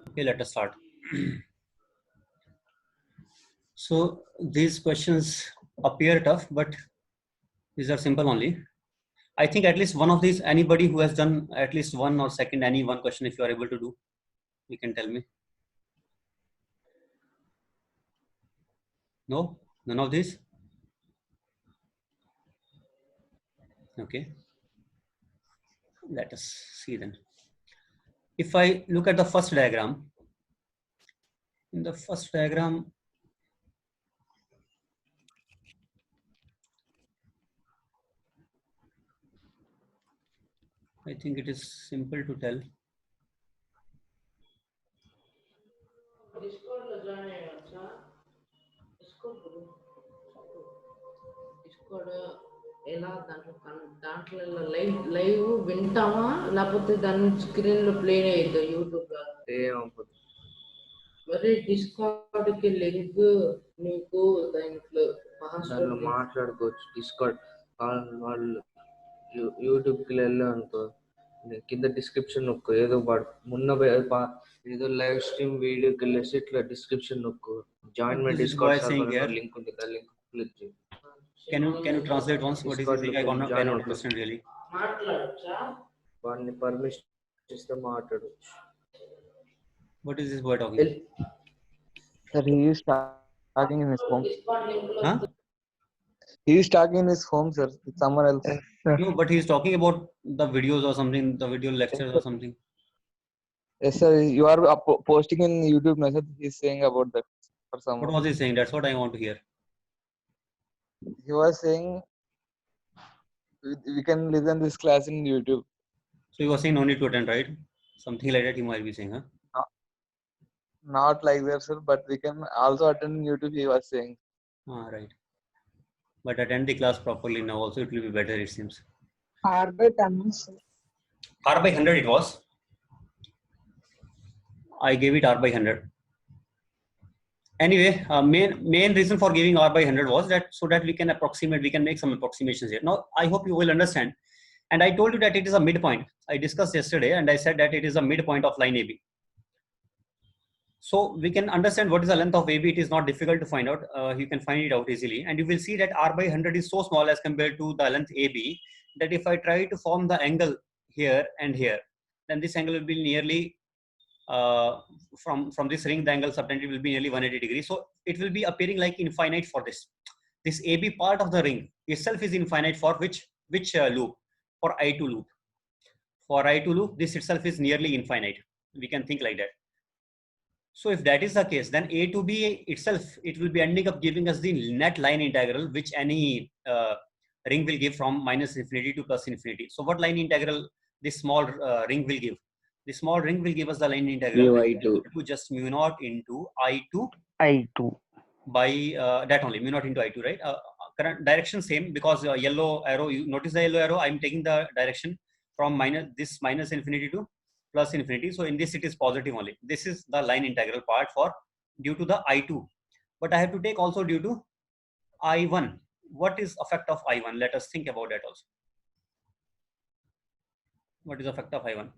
Okay, let us start. So these questions appear tough, but these are simple only. I think at least one of these, anybody who has done at least one or second any one question, if you are able to do, you can tell me. No, none of these. Okay, let us see then. If I look at the first diagram, in the first diagram, I think it is simple to tell. Discard ఎలా దాంట్లో live వింటామా లేకపోతే దాని screen లో play అయ్యిద్దా YouTube లో మరి discard కి link నీకు దాంట్లో దాంట్లో మాట్లాడుకోవచ్చు. డిస్కార్డ్ వాళ్ళు యూట్యూబ్కి వెళ్ళాం అనుకో, కింద డిస్క్రిప్షన్ నొక్కు, ఏదో మొన్న ఏదో లైవ్ స్ట్రీమ్ వీడియోకి వెళ్ళేసి ఇట్లా డిస్క్రిప్షన్ నొక్కు, join my discard server link ఉంటుంది, ఆ లింక్ క్లిక్ చేయి. Can you translate once? What is he saying? I cannot understand really. మాట్లాడచ్చా? వాడిని పర్మిషన్ ఇస్తే మాట్లాడవచ్చు. What is this boy talking? Sir, he is talking in his home. Huh? He is talking in his home, sir. With someone else. No, but he is talking about the videos or something, the video lectures or something. Yes, sir. You are posting in YouTube message. He is saying about that for someone. What was he saying? That's what I want to hear. He was saying we can listen this class in YouTube. So he was saying no need to attend, right? Something like that he might be saying, huh? Not like that, sir. But we can also attend YouTube. He was saying. Ah, right. But attend the class properly now. Also, it will be better. It seems. R by 10. R by 100 it was. I gave it R by 100. Anyway, main reason for giving R by 100 was that so that we can make some approximations here. Now, I hope you will understand. And I told you that it is a midpoint. I discussed yesterday and I said that it is a midpoint of line AB. So we can understand what is the length of AB. It is not difficult to find out. You can find it out easily. And you will see that R by 100 is so small as compared to the length AB that if I try to form the angle here and here, then this angle will be nearly, from this ring, the angle subtended will be nearly 180 degrees. So it will be appearing like infinite for this. This AB part of the ring itself is infinite for which loop? For I2 loop. For I2 loop, this itself is nearly infinite. We can think like that. So if that is the case, then A to B itself, it will be ending up giving us the net line integral, which any ring will give from minus infinity to plus infinity. So what line integral this small ring will give? The small ring will give us the line integral I2 to just mu naught into I2 by that only, mu naught into I2, right? Current direction same, because yellow arrow, you notice the yellow arrow, I'm taking the direction from minus infinity to plus infinity. So in this it is positive only. This is the line integral part for due to the I2. But I have to take also due to I1. What is effect of I1? Let us think about that also. What is the effect of I1?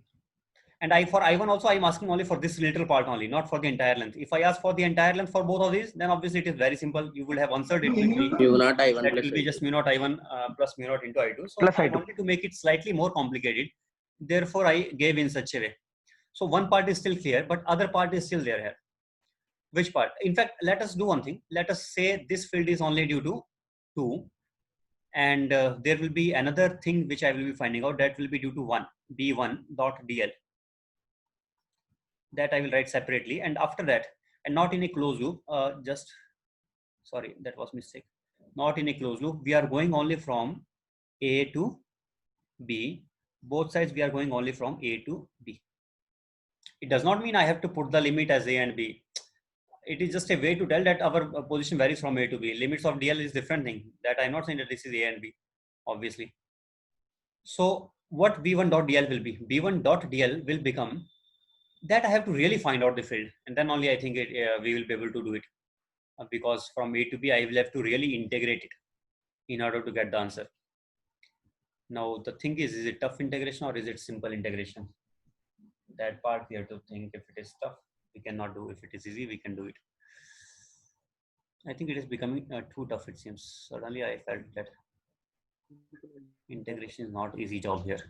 And for I1 also, I'm asking only for this little part only, not for the entire length. If I ask for the entire length for both of these, then obviously it is very simple. You will have answered it quickly. mu naught I1 that plus will be I2. just mu naught I1 plus mu naught into I2. So Plus I I2. wanted to make it slightly more complicated. Therefore, I gave in such a way. So one part is still clear, but other part is still there here. Which part? In fact, let us do one thing. Let us say this field is only due to 2. And there will be another thing which I will be finding out, that will be due to 1, B1 dot DL. That I will write separately. And after that, and not in a closed loop, sorry, that was mistake. Not in a closed loop. We are going only from A to B. Both sides we are going only from A to B. It does not mean I have to put the limit as A and B. It is just a way to tell that our position varies from A to B. Limits of DL is different thing. That I'm not saying that this is A and B, obviously. So what B1 dot DL will be? B1 dot DL will become, that I have to really find out the field, and then only I think we will be able to do it, because from A to B I will have to really integrate it in order to get the answer. Now the thing is it tough integration or is it simple integration? That part we have to think if it is tough cannot do. If it is easy, we can do it. I think it is becoming too tough, it seems. Suddenly I felt that integration is not easy job here.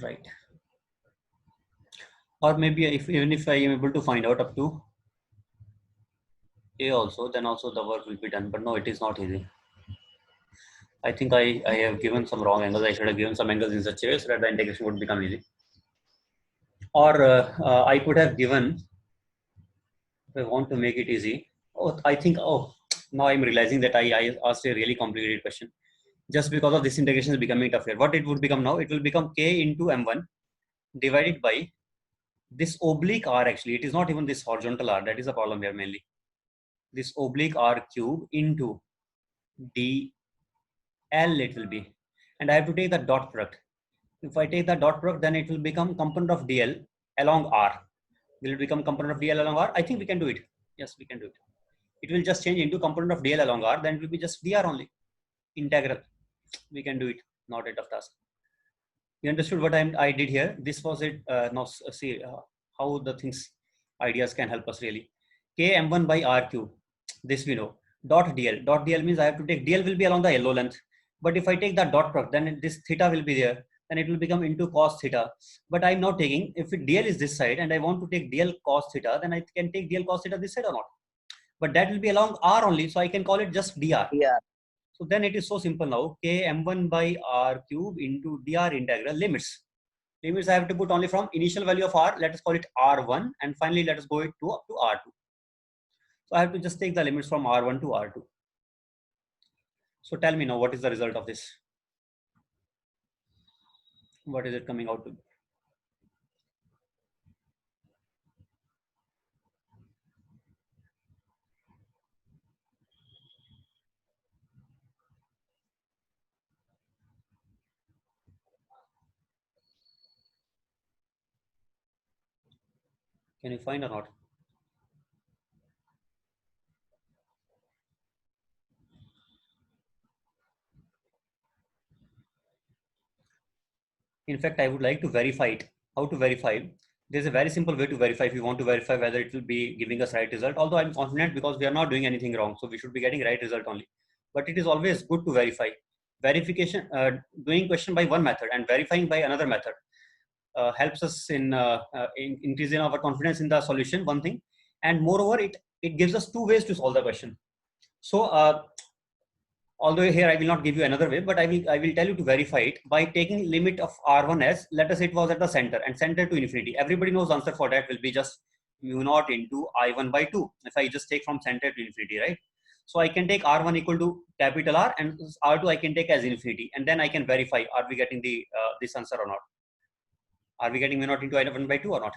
Right. Or maybe even if I am able to find out up to A also, then also the work will be done. But no, it is not easy. I think I have given some wrong angles. I should have given some angles in such a way so that the integration would become easy. Or I could have given, if I want to make it easy. Oh, I think, now I'm realizing that I asked a really complicated question. Just because of this integration is becoming tough here. What it would become now? It will become K into M1 divided by this oblique R. Actually, it is not even this horizontal R. That is the problem here mainly. This oblique R cube into DL it will be. And I have to take the dot product. If I take the dot product, then it will become component of DL along R. Will it become component of DL along R? I think we can do it. Yes, we can do it. It will just change into component of DL along R. Then it will be just dr only. Integral. We can do it. Not a tough task. You understood what I did here? This was it. Now see how the things, ideas can help us really. K M1 by R cube. This we know. Dot DL. Dot DL means I have to take, DL will be along the yellow length. But if I take the dot product, then this theta will be there. Then it will become into cos theta. But I'm not taking, if DL is this side and I want to take DL cos theta, then I can take DL cos theta this side or not. But that will be along R only. So I can call it just dr. Yeah. So then it is so simple now. K M1 by R cube into dr integral limits. Limits I have to put only from initial value of R. Let us call it R1. And finally, let us go it to up to R2. So I have to just take the limits from R1 to R2. So tell me now, what is the result of this? What is it coming out to be? Can you find or not? In fact, I would like to verify it. How to verify? There's a very simple way to verify if you want to verify whether it will be giving us right result. Although I'm confident because we are not doing anything wrong. So we should be getting right result only. But it is always good to verify. Verification, doing question by one method and verifying by another method helps us in increasing our confidence in the solution, one thing. And moreover, it gives us two ways to solve the question. So although here I will not give you another way, but I will tell you to verify it by taking limit of R1 as, let us say it was at the center and center to infinity. Everybody knows the answer for that will be just mu naught into I1 by 2. If I just take from center to infinity, right? So I can take R1 equal to capital R and R2 I can take as infinity, and then I can verify, are we getting the this answer or not? Are we getting mu naught into I1 by 2 or not?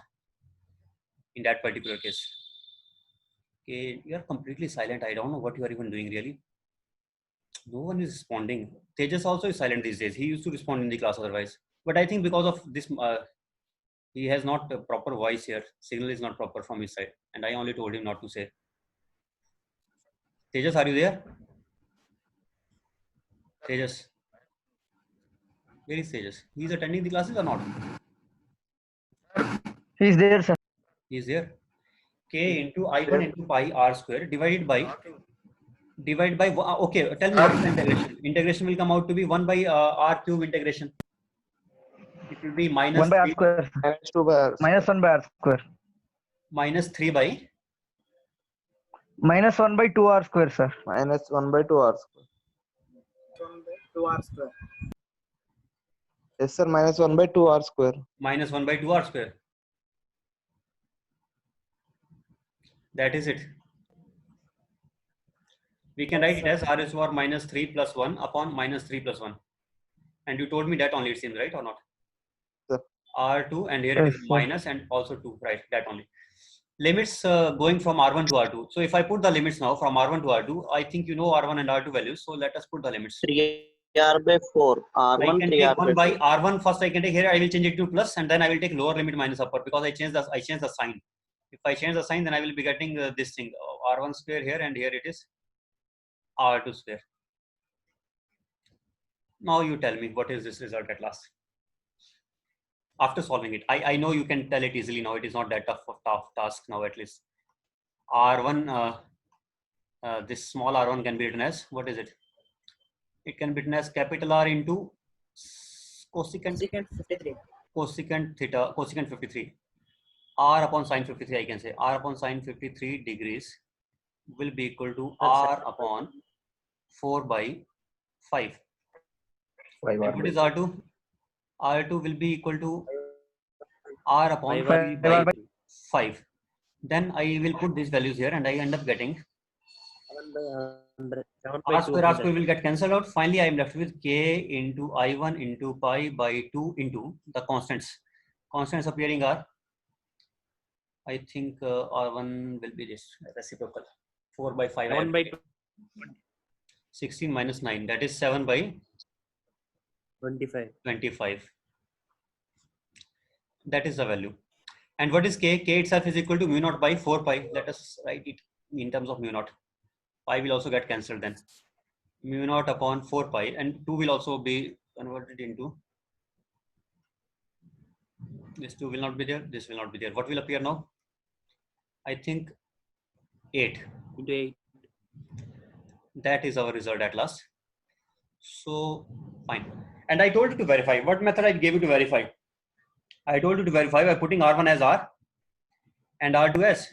In that particular case. Okay, you are completely silent. I don't know what you are even doing really. No one is responding. Tejas also is silent these days. He used to respond in the class otherwise. But I think because of this, he has not a proper voice here. Signal is not proper from his side. And I only told him not to say. Tejas, are you there? Tejas. Where is Tejas? He is attending the classes or not? He is there, sir. He is there. K into I1 into pi r square divided by okay, tell me what is the integration. Integration will come out to be 1 by r cube integration. It will be minus 1 by r 3, square. Minus 2 by R. Minus 1 by r square. minus 3 by Minus 1 by 2 r square, sir. Minus 1 by 2 R square. 2 r square. Yes, sir. Minus 1 by 2 R square. minus 1 by 2 r square. That is it. We can write it as r is power minus 3 plus 1 upon minus 3 plus 1. And you told me that only, it seems, right or not? Sir. R2 and here it is Yes, sir. minus and also 2, right? That only. Limits going from R1 to R2. So if I put the limits now from R1 to R2, I think you know R1 and R2 values. So let us put the limits. 3r by 4. I R1 can 3r take 1 by 4. R1 first. I can take here. I will change it to plus, and then I will take lower limit minus upper because I changed the sign. If I change the sign, then I will be getting this thing R1 square here, and here it is R2 square. Now you tell me what is this result at last. after solving it. I know you can tell it easily now. It is not that tough task now at least. R1, this small r1 can be written as, what is it? It can be written as capital R into cosecant 53. cosecant theta, cosecant 53. R upon sine 53, I can say. R upon sine 53 degrees will be equal to R upon 4 by 5. And what is R2? R2 will be equal to R upon 3 by 5. Then I will put these values here and I end up getting 7 by 100. 7 R square will get cancelled out. Finally, I am left with K into I1 into pi by 2 into the constants. Constants appearing are, I think R1 will be this reciprocal. 4 by 5. 7 by 16 minus 9. That is 7 by 25. 25. That is the value. And what is K? K itself is equal to mu naught by 4 pi. Let us write it in terms of mu naught. Pi will also get cancelled then. Mu naught upon 4 pi, and 2 will also be converted into, this 2 will not be there, this will not be there. What will appear now? I think 8. Into 8. That is our result at last. So fine. And I told you to verify. What method I gave you to verify? I told you to verify by putting R1 as R and R2 as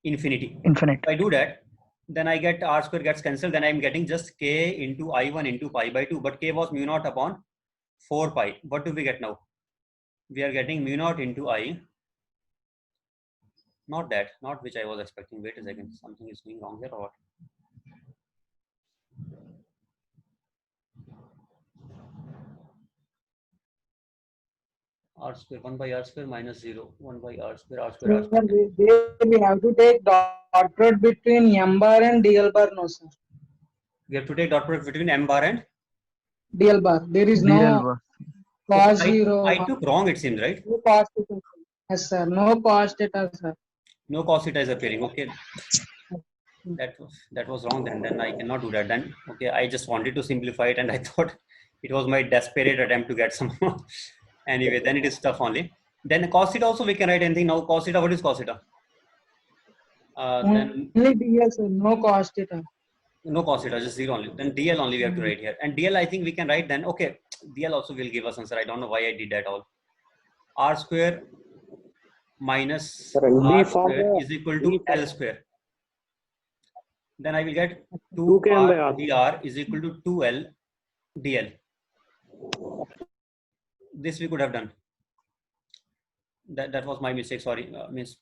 infinity. Infinite. If I do that, then I get R square gets cancelled. Then I'm getting just K into I1 into pi by 2. But K was mu naught upon 4 pi. What do we get now? We are getting mu naught into I. Not that, not which I was expecting. Wait a second. Something is going wrong here or what? R square 1 by R square minus 0. 1 by R square, R square, R square. We have to take dot product between M bar and DL bar, no sir. We have to take dot product between M bar and DL bar. There is no cos 0. I took wrong, it seems, right? No cos theta. Yes sir. No cos theta, sir. No cos theta is appearing. Okay. That was wrong then. Then I cannot do that then. Okay. I just wanted to simplify it and I thought it was my desperate attempt to get some. Anyway, then it is tough only. Then cos theta also we can write anything now. Cos theta, what is cos theta? Then Only DL, sir. No cos theta. no cos theta, just 0 only. Then DL only we have to write here. And DL I think we can write then. Okay. DL also will give us answer. I don't know why I did that all. R square minus R square is equal to L square. Then I will get 2R dr is equal to 2L dl. This we could have done. That was my mistake. Sorry. Means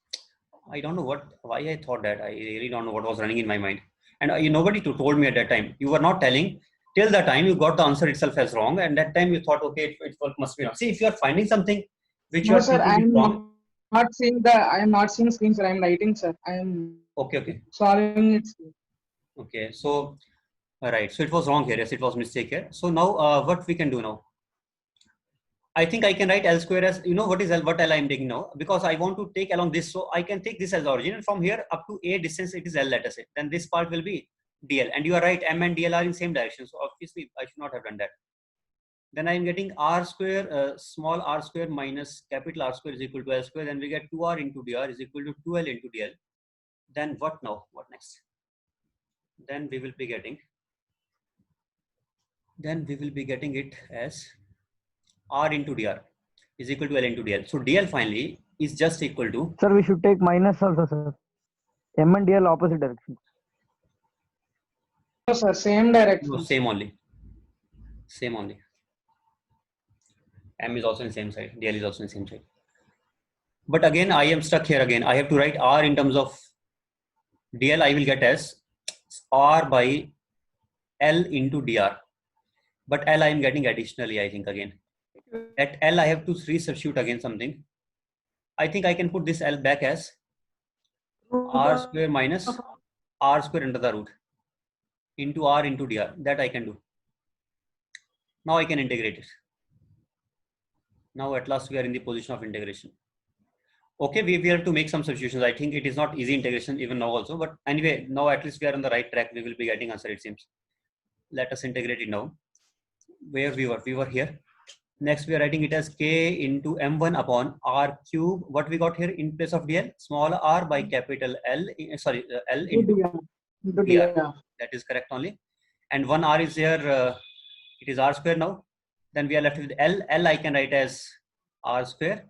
I don't know why I thought that. I really don't know what was running in my mind. And nobody told me at that time. You were not telling till the time you got the answer itself as wrong. And that time you thought, okay, it must be wrong. See, if you are finding something which you No are sir. I thinking is wrong. am not seeing the. I am not seeing screen, sir. I am writing, sir. I am Okay. solving it. Sir. Okay. So, all right. So it was wrong here. Yes, it was mistake here. So now what we can do now? I think I can write L square as, what is L, what L I am taking now, because I want to take along this. So I can take this as origin, and from here up to A distance, it is L, let us say. Then this part will be DL. And you are right, M and DL are in same direction. So obviously I should not have done that. Then I am getting R square, small r square minus capital R square is equal to L square. Then we get 2R into dr is equal to 2L into DL. Then what now? What next? Then we will be getting it as R into dr is equal to L into DL. So DL finally is just equal to. Sir, we should take minus also, sir. M and DL opposite direction. No sir. Same direction. No, same only. M is also in same side. DL is also in same side. But again, I am stuck here again. I have to write R in terms of DL. I will get as R by L into dr. But L I am getting additionally, I think again. At L, I have to resubstitute again something. I think I can put this L back as R square minus R square under the root into R into dr. That I can do. Now I can integrate it. Now at last we are in the position of integration. Okay, we have to make some substitutions. I think it is not easy integration even now also. But anyway, now at least we are on the right track. We will be getting answer, it seems. Let us integrate it now. Where we were here. Next, we are writing it as k into m1 upon r cube. What we got here in place of dl? Small r by capital L. Sorry, L into Into dr. dr. That is correct only. And one r is here. It is r square now. Then we are left with L. L I can write as r square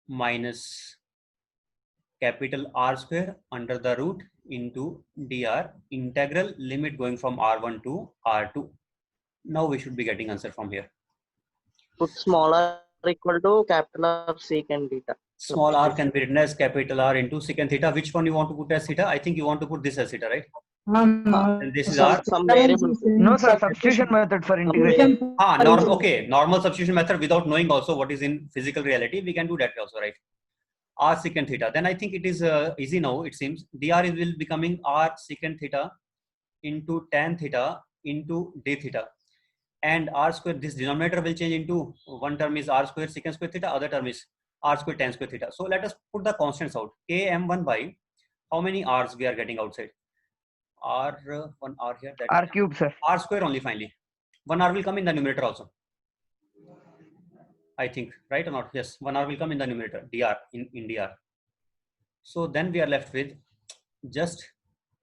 minus capital R square under the root into dr integral limit going from r1 to r2. Now we should be getting answer from here. Put small r equal to capital R secant theta. Small r can be written as capital R into secant theta. Which one you want to put as theta? I think you want to put this as theta, right? And this is r. Some variable. No, sir. Substitution method for integration. Normal. Okay, normal substitution method without knowing also what is in physical reality. We can do that also, right? R secant theta. Then I think it is easy now. It seems dr will becoming r secant theta into tan theta into d theta. And r square, this denominator will change into one term is r square secant square theta, other term is r square tan square theta. So let us put the constants out. K m1 by how many r's we are getting outside? R one r here. That R cube, sir. R square only finally. One r will come in the numerator also. I think, right or not? Yes, one r will come in the numerator, dr in dr. So then we are left with just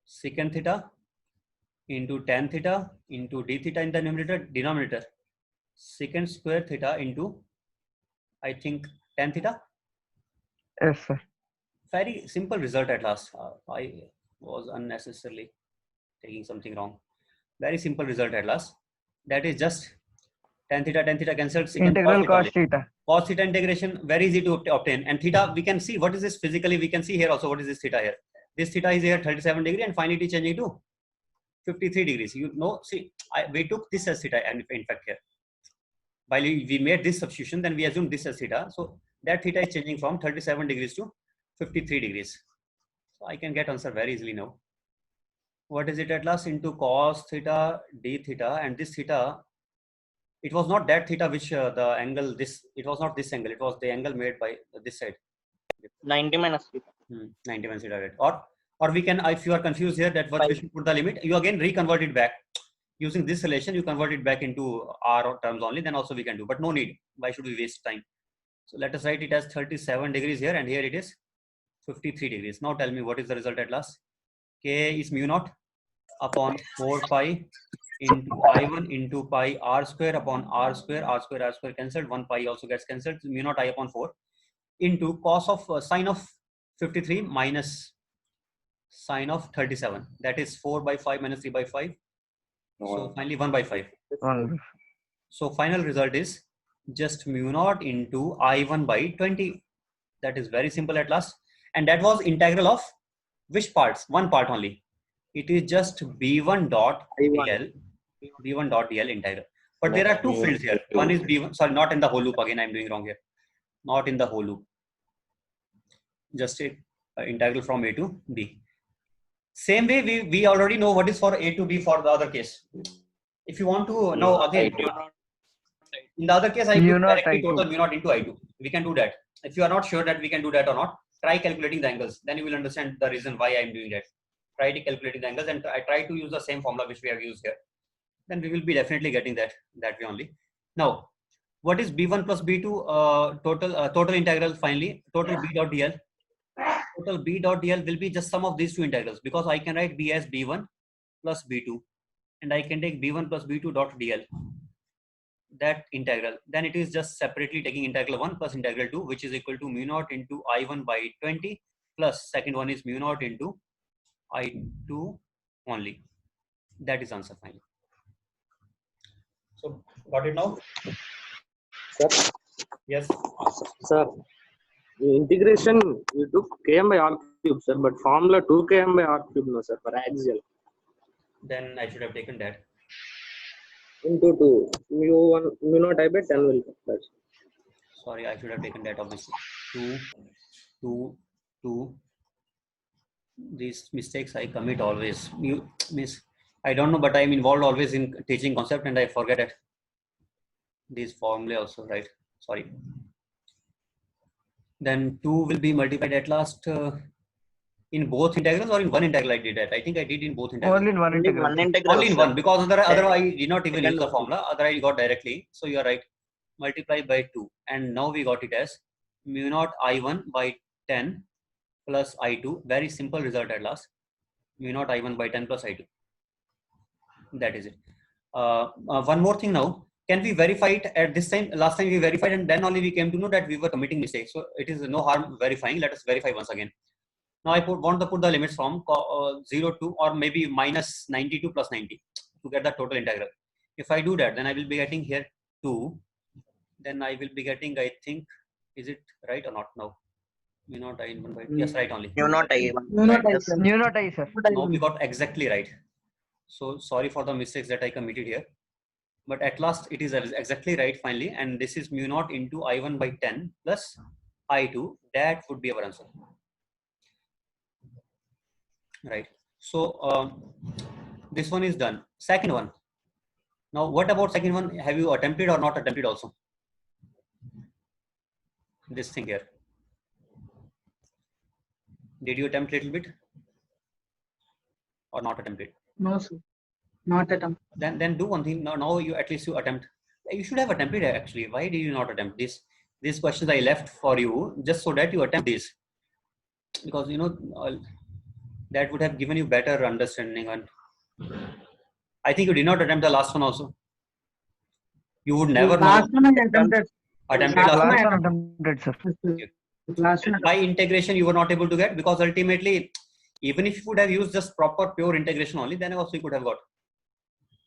secant theta into tan theta into d theta in the denominator, secant square theta into, I think, tan theta. Yes, sir. Very simple result at last. I was unnecessarily taking something wrong. Very simple result at last. That is just tan theta cancelled. Integral cos theta. Cos theta integration, very easy to obtain. And theta, we can see what is this physically. We can see here also what is this theta here. This theta is here 37 degree and finally it is changing to 53 degrees. You know, see, we took this as theta, and in fact here, while we made this substitution, then we assumed this as theta. So that theta is changing from 37 degrees to 53 degrees. So I can get answer very easily now. What is it at last? Into cos theta d theta, and this theta, it was not that theta which the angle, this, it was not this angle, it was the angle made by this side. 90 minus theta. 90 minus theta, right? Or we can, if you are confused here that what we should put the limit, you again reconvert it back. Using this relation, you convert it back into r terms only, then also we can do, but no need. Why should we waste time? So let us write it as 37 degrees here, and here it is 53 degrees. Now tell me what is the result at last? K is mu naught upon 4 pi into I1 into pi r square upon r square cancelled, 1 pi also gets cancelled, mu naught I upon 4 into cos of sine of 53 minus sine of 37. That is 4 by 5 minus 3 by 5. So finally 1 by 5. So final result is just mu naught into I1 by 20. That is very simple at last. And that was integral of which parts? One part only. It is just b1 dot dl, b1 dot dl integral. But there are two fields here. One is b1, sorry, not in the whole loop. Again, I'm doing wrong here. Not in the whole loop. Just a integral from a to b. Same way, we already know what is for a to b for the other case. If you want to know again, in the other case, I do directly total mu naught into I2. We can do that. If you are not sure that we can do that or not, try calculating the angles. Then you will understand the reason why I am doing that. Try to calculating the angles, and I try to use the same formula which we have used here. Then we will be definitely getting that way only. Now, what is b1 plus b2 total integral finally? Total b dot dl. Total b dot dl will be just sum of these two integrals, because I can write b as b1 plus b2, and I can take b1 plus b2 dot dl. That integral, then it is just separately taking integral 1 plus integral 2, which is equal to mu naught into I1 by 20 plus second one is mu naught into I2 only. That is answer finally. So got it now? Sir. Yes. Sir, the integration you took km by r cube, sir, but formula 2 km by r cube, no, sir, for axial. Then I should have taken that. Into 2 mu naught I by 10 will come. That's Sorry, I should have taken that obviously. 2. These mistakes I commit always. You miss. I don't know, but I am involved always in teaching concept, and I forget it. These formula also, right? Sorry. Then 2 will be multiplied at last in both integrals, or in one integral I did that. I think I did in both integrals. Only in one integral. Only in one, because other I did not even use the formula. Other I got directly. So you are right. multiply by 2, and now we got it as mu naught I1 by 10 plus I2. Very simple result at last. Mu naught I1 by 10 plus I2. That is it. One more thing now. Can we verify it at this time? Last time we verified and then only we came to know that we were committing mistakes. So it is no harm verifying. Let us verify once again. Now I want to put the limits from 0 to or maybe minus 92 plus 90 to get the total integral. If I do that, then I will be getting here 2. Then I will be getting, I think, is it right or not now? Mu naught I1 by, yes, right only. Mu naught I1. Mu naught Right, I, yes. sir. New not I, sir. Now we got exactly right. So sorry for the mistakes that I committed here. But at last it is exactly right finally. And this is mu naught into I1 by 10 plus I2. That would be our answer. Right. So this one is done. Second one. Now what about second one? Have you attempted or not attempted also? This thing here. Did you attempt a little bit or not attempt it? No, sir. Not attempt. Then do one thing. Now you at least you attempt. You should have attempted it actually. Why did you not attempt this? These questions I left for you just so that you attempt this, because you know that would have given you better understanding. And I think you did not attempt the last one also. You would never Last know. one I attempted. Attempted last last one one. I Last one attempted, sir. Last one. By integration you were not able to get, because ultimately even if you would have used just proper pure integration only, then also you could have got,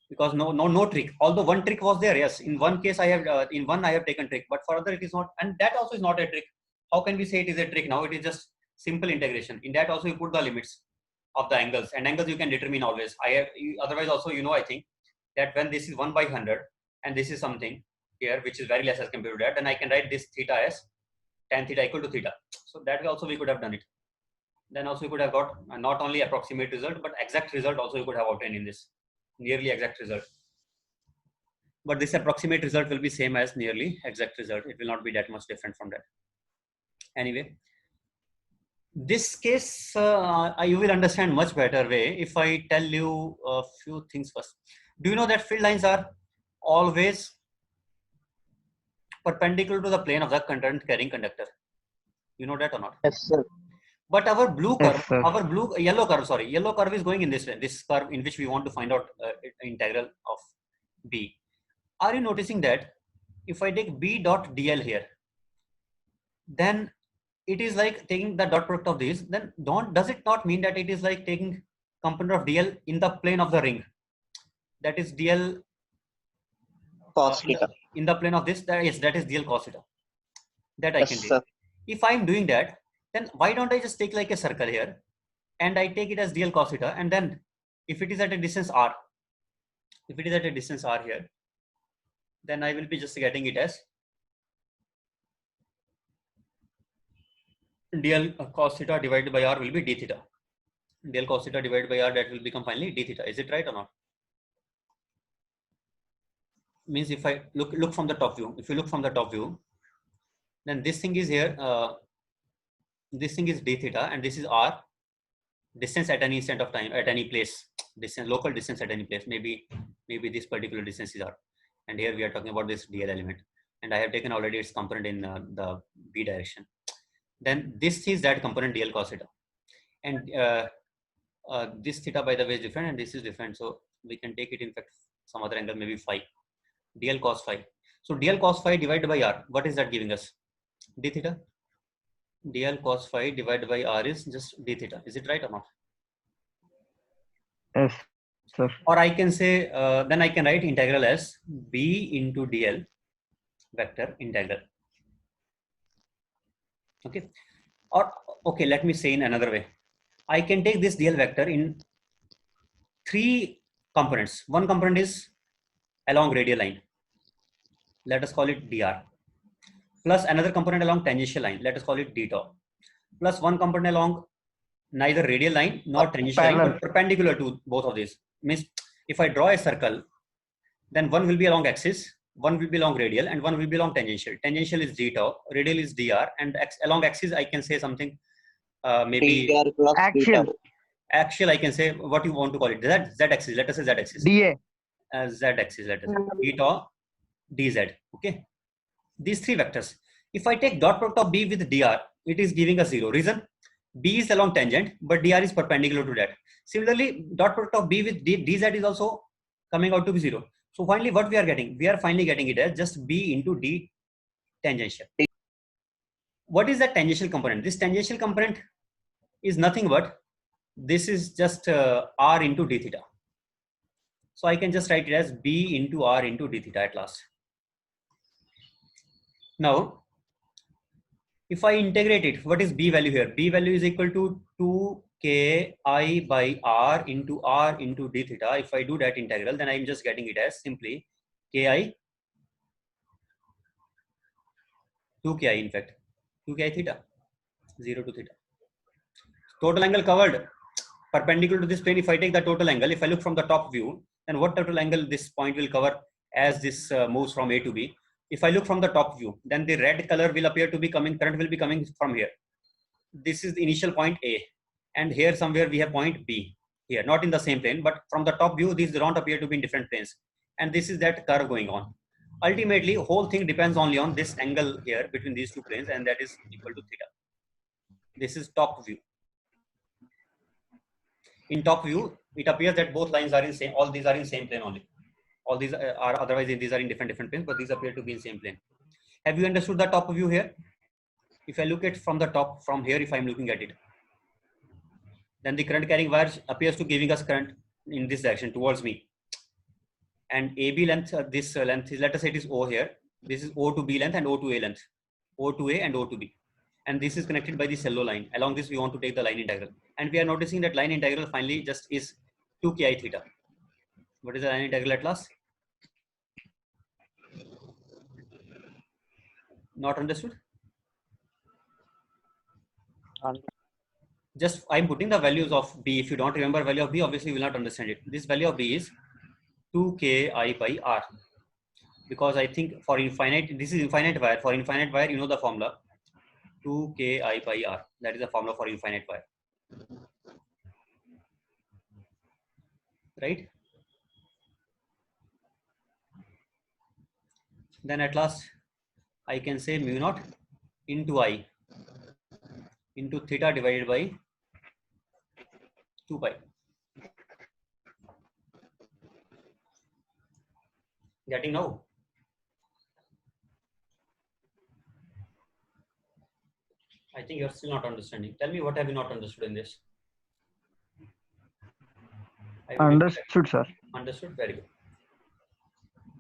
because no trick. Although one trick was there, yes, in one case I have in one I have taken trick, but for other it is not, and that also is not a trick. How can we say it is a trick? Now it is just simple integration. In that also you put the limits of the angles, and angles you can determine always. Otherwise also, you know, I think that when this is 1 by 100 and this is something here which is very less as compared to that, then I can write this theta as tan theta equal to theta. So that way also we could have done it. Then also you could have got not only approximate result but exact result also you could have obtained in this, nearly exact result. But this approximate result will be same as nearly exact result. It will not be that much different from that. Anyway, this case you will understand much better way if I tell you a few things first. Do you know that field lines are always perpendicular to the plane of the current carrying conductor? You know that or not? Yes, sir. But our blue curve, Yes, sir. our yellow curve is going in this way. This curve in which we want to find out integral of b. Are you noticing that if I take b dot dl here, then it is like taking the dot product of these. Then does it not mean that it is like taking component of dl in the plane of the ring? That is dl Cos theta. in the plane of this. That is dl cos theta. That I Yes, can do. sir. If I'm doing that, then why don't I just take like a circle here and I take it as dl cos theta, and then if it is at a distance r, here, then I will be just getting it as dl cos theta divided by r will be d theta. Dl cos theta divided by r, that will become finally d theta. Is it right or not? Means if I look from the top view, if you look from the top view, then this thing is here. This thing is d theta, and this is r, distance at any instant of time, at any place, distance, local distance at any place. Maybe this particular distance is r, and here we are talking about this dl element, and I have taken already its component in the b direction. Then this is that component dl cos theta, and this theta by the way is different, and this is different, so we can take it in fact some other angle, maybe phi, dl cos phi. So dl cos phi divided by r, what is that giving us? D theta. Dl cos phi divided by r is just d theta. Is it right or not? Yes, sir. Or I can say, then I can write integral as b into dl vector integral. Okay. Or okay, let me say in another way. I can take this dl vector in 3 components. One component is along radial line. Let us call it dr. Plus another component along tangential line. Let us call it d tau. Plus one component along neither radial line nor tangential line, but perpendicular to both of these. Means if I draw a circle, then one will be along axis, one will be along radial, and one will be along tangential. Tangential is d tau, radial is dr, and along axis I can say something maybe dr plus Axial. theta. axial. I can say what you want to call it. Z axis. Let us say z axis. DA. Z axis. Let us say d tau dz. Okay. these three vectors. If I take dot product of B with dr, it is giving us 0. Reason? B is along tangent, but dr is perpendicular to that. Similarly, dot product of B with dz is also coming out to be 0. So finally, what we are getting? We are finally getting it as just B into D tangential. What is that tangential component? This tangential component is nothing but this is just r into d theta. So I can just write it as B into r into d theta at last. Now, if I integrate it, what is B value here? B value is equal to 2ki by r into d theta. If I do that integral, then I'm just getting it as simply ki, 2ki in fact, 2ki theta, 0 to theta. Total angle covered perpendicular to this plane. If I take the total angle, if I look from the top view, then what total angle this point will cover as this moves from A to B. If I look from the top view, then the red color will appear to be coming, current will be coming from here. This is the initial point A, and here somewhere we have point B here, not in the same plane, but from the top view, these don't appear to be in different planes. And this is that curve going on. Ultimately, whole thing depends only on this angle here between these two planes, and that is equal to theta. This is top view. In top view, it appears that both lines are in same, all these are in same plane only. All these are, otherwise these are in different planes, but these appear to be in same plane. Have you understood the top view here? If I look at from the top, from here, if I'm looking at it, then the current carrying wire appears to giving us current in this direction towards me. And AB length, this length is, let us say it is O here. This is O to B length and O to A length. O to A and O to B. And this is connected by the cello line. Along this, we want to take the line integral. And we are noticing that line integral finally just is 2ki theta. What is the line integral at last? Not understood? Just I'm putting the values of B. If you don't remember value of B, obviously you will not understand it. This value of B is 2ki by r. Because I think for infinite, this is infinite wire. For infinite wire, you know the formula. 2ki by r. That is the formula for infinite wire. Right? Then at last, I can say mu naught into I into theta divided by 2 pi. Getting now? I think you're still not understanding. Tell me, what have you not understood in this? Understood, sir. Understood? Very good.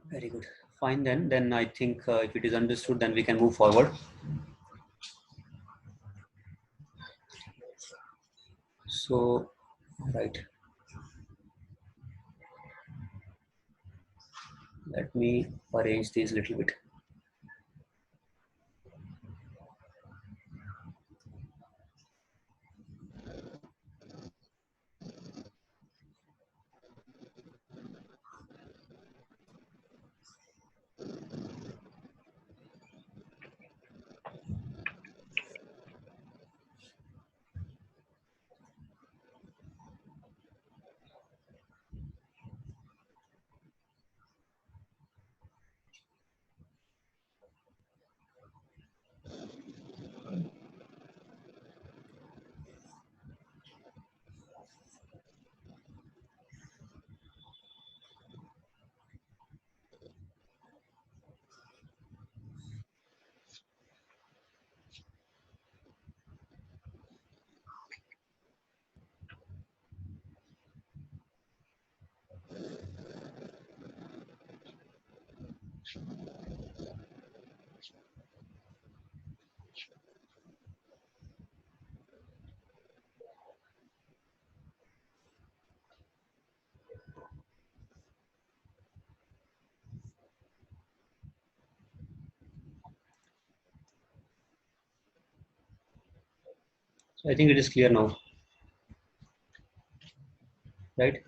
Very good. Fine then. Then I think if it is understood, then we can move forward. So, right. Let me arrange these a little bit. So I think it is clear now, right?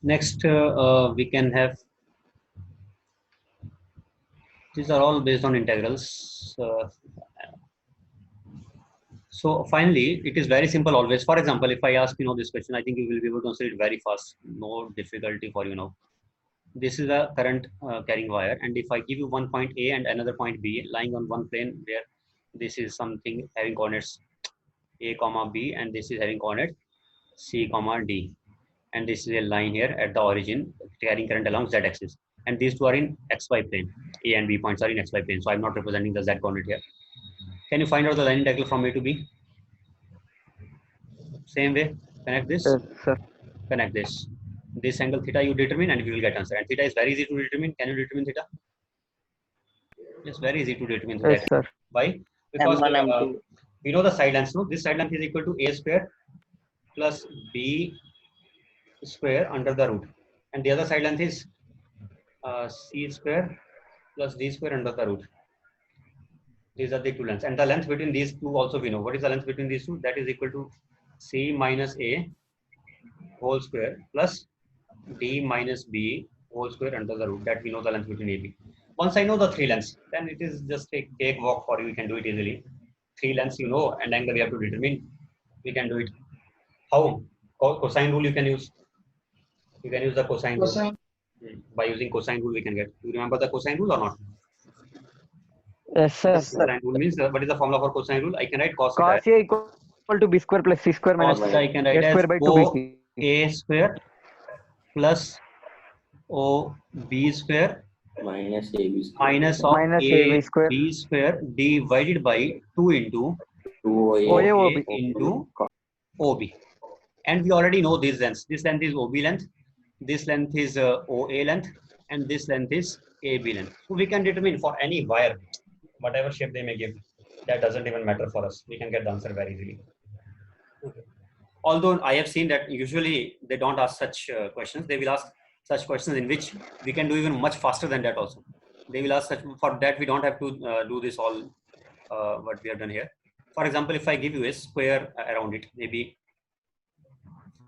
Next, we can have, these are all based on integrals. So finally, it is very simple always. For example, if I ask this question, I think you will be able to answer it very fast. No difficulty for you now. This is a current carrying wire, and if I give you one point A and another point B lying on one plane where this is something having coordinates A comma B and this is having coordinate C comma D, and this is a line here at the origin carrying current along Z axis, and these two are in XY plane. A and B points are in XY plane, so I'm not representing the Z coordinate here. Can you find out the line integral from A to B? Same way, connect this, Yes, sir. connect this. This angle theta you determine and we will get answer. And theta is very easy to determine. Can you determine theta? It's very easy to determine theta. Yes, sir. Why? Because M1, M2. we know the side lengths. No, this side length is equal to A square plus B square under the root, and the other side length is C square plus D square under the root. These are the two lengths, and the length between these two also we know. What is the length between these two? That is equal to C minus A whole square plus D minus B whole square under the root. That we know the length between AB. Once I know the three lengths, then it is just a cakewalk for you. You can do it easily. Three lengths you know, and angle we have to determine. We can do it. How? Cosine rule you can use. You can use the cosine rule. Cosine. By using cosine rule we can get. Do you remember the cosine rule or not? Yes, sir. Cosine rule means what is the formula for cosine rule? I can write cos Cos theta. A equal to B square plus C square minus Cos theta I can write A as square by 2BC. A square plus OB square minus AB square. minus of Minus AB square. B square divided by 2 into 2OA. OA OA OB. into OB. And we already know these lengths. This length is OB length, this length is OA length, and this length is AB length. So we can determine for any wire, whatever shape they may give, that doesn't even matter for us. We can get the answer very easily. Although I have seen that usually they don't ask such questions. They will ask such questions in which we can do even much faster than that also. They will ask such, for that we don't have to do this all what we have done here. For example, if I give you a square around it, maybe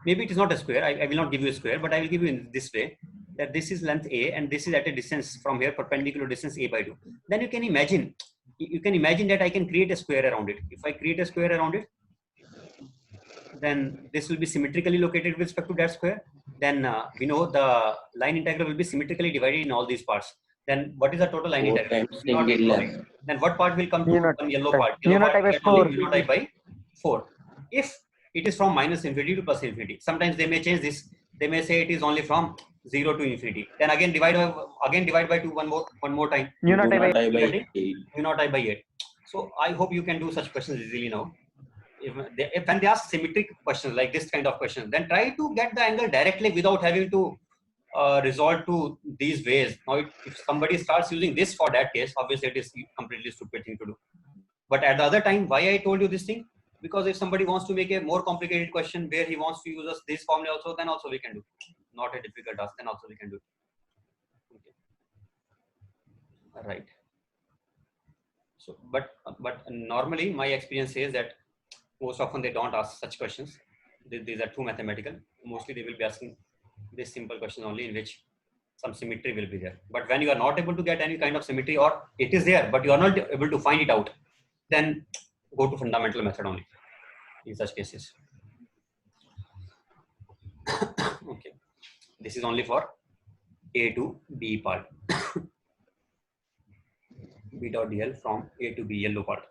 it is not a square. I will not give you a square, but I will give you in this way, that this is length A and this is at a distance from here, perpendicular distance A by 2. Then you can imagine that I can create a square around it. If I create a square around it, then this will be symmetrically located with respect to that square. Then we know the line integral will be symmetrically divided in all these parts. Then what is the total line 4 integral? times Not single correct. length. Then what part will come to U naught one yellow by- part? U Yellow naught part by will get only 4. U naught I by 4. If it is from minus infinity to plus infinity, sometimes they may change this. They may say it is only from 0 to infinity. Then again divide by 2 one more time. U naught I by I by Getting 8. U naught I by 8. So I hope you can do such questions easily now. When they ask symmetric questions like this kind of questions, then try to get the angle directly without having to resort to these ways. Now, if somebody starts using this for that case, obviously it is completely stupid thing to do. But at the other time, why I told you this thing? Because if somebody wants to make a more complicated question where he wants to use this formula also, then also we can do. Not a difficult task, then also we can do. Okay. All right. So, but normally my experience says that most often they don't ask such questions. These are too mathematical. Mostly they will be asking this simple question only in which some symmetry will be there. But when you are not able to get any kind of symmetry, or it is there, but you are not able to find it out, then go to fundamental method only in such cases. Okay. This is only for A to B part. B dot dl from A to B, yellow part.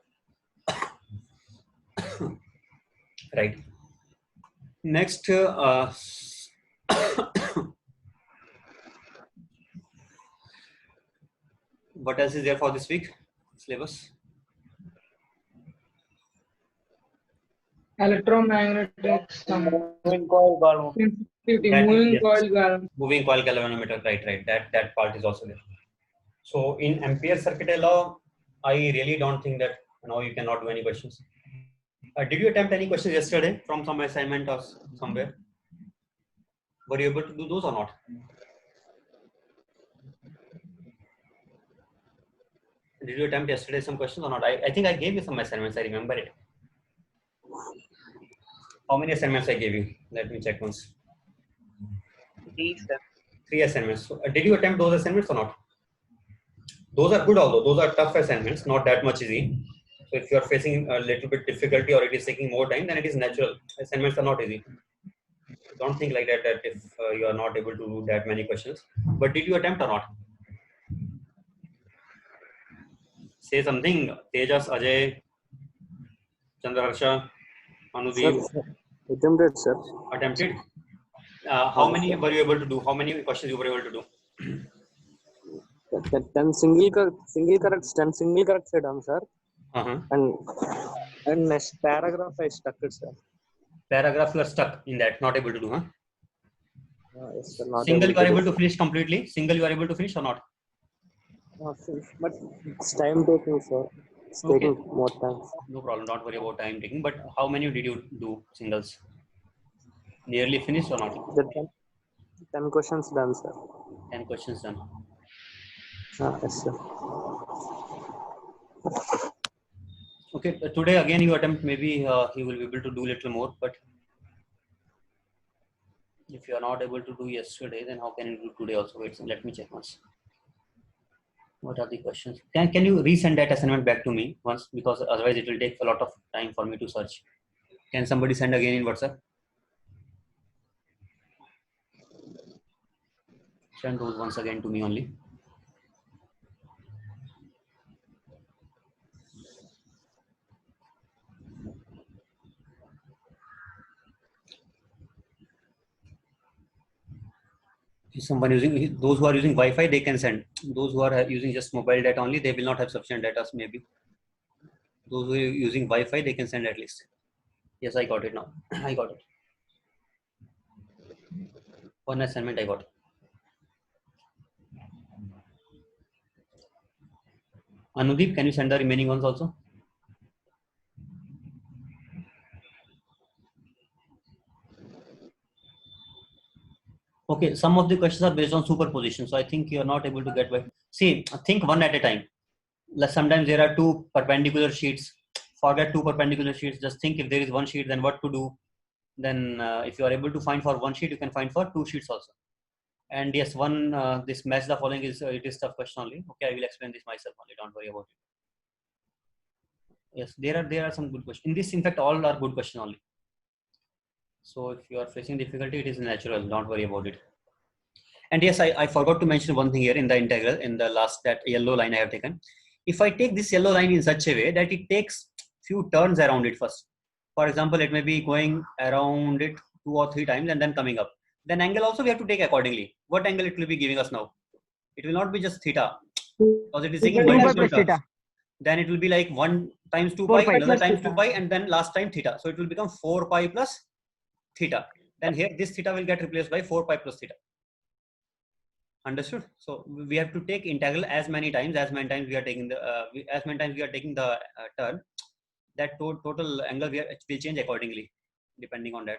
Right. Next, what else is there for this week? Syllabus. Electromagnetics, Moving coil galvanometer. sensitivity, That is- moving yes. coil galvanometer. Moving coil galvanometer, right. That part is also there. So in Ampere circuit law, I really don't think that now you cannot do any questions. Did you attempt any questions yesterday from some assignment or somewhere? Were you able to do those or not? Did you attempt yesterday some questions or not? I think I gave you some assignments. I remember it. How many assignments I gave you? Let me check once. 3 assignments. So, did you attempt those assignments or not? Those are good, although those are tough assignments, not that much easy. So if you are facing a little bit difficulty or it is taking more time, then it is natural. Assignments are not easy. don't think like that, that if you are not able to do that many questions. But did you attempt or not? Say something. Tejas, Ajay, Chandraharsha, Anudeep. Sir, attempted, sir. Attempted. How many were you able to do? How many questions you were able to do? 10 single correct, 10 single correct done, sir. And next paragraph I stuck it, sir. Paragraph you are stuck in that, not able to do, huh? Yes, sir, not Single you are able do. to finish completely. Single you are able to finish or not? But it's time taking, sir. It's Okay. taking more time. No problem. Don't worry about time taking. But how many did you do singles? Nearly finished or not? The 10 questions done, sir. 10 questions done. Yes, sir. Okay. Today again you attempt. Maybe you will be able to do little more. But if you are not able to do yesterday, then how can you do today also? Wait, let me check once. What are the questions? Can you resend that assignment back to me once, because otherwise it will take a lot of time for me to search. Can somebody send again in WhatsApp? Send those once again to me only. If someone using, those who are using Wi-Fi, they can send. Those who are using just mobile data only, they will not have sufficient data. Maybe those who are using Wi-Fi, they can send at least. Yes, I got it now. I got it. One assignment I got. Anudeep, can you send the remaining ones also? Okay, some of the questions are based on superposition, so I think you are not able to get by. See, think one at a time. Sometimes there are two perpendicular sheets. Forget two perpendicular sheets. Just think if there is one sheet, then what to do. Then if you are able to find for one sheet, you can find for two sheets also. And yes, this match the following is it is tough question only. Okay, I will explain this myself only. Don't worry about it. Yes, there are some good questions. In this, in fact, all are good questions only. So if you are facing difficulty, it is natural. Don't worry about it. And yes, I forgot to mention one thing here in the integral, in the last, that yellow line I have taken. If I take this yellow line in such a way that it takes few turns around it first. For example, it may be going around it 2 or 3 times and then coming up. Then angle also we have to take accordingly. What angle it will be giving us now? It will not be just theta, because it is taking 2 pi multiple plus turns. theta. Then it will be like 1 times 2 4 pi, pi another plus times theta. 2 pi, and then last time theta. So it will become 4 pi plus theta. Then here this theta will get replaced by 4 pi plus theta. Understood? So we have to take integral as many times we are taking the turn. That total angle will change accordingly depending on that.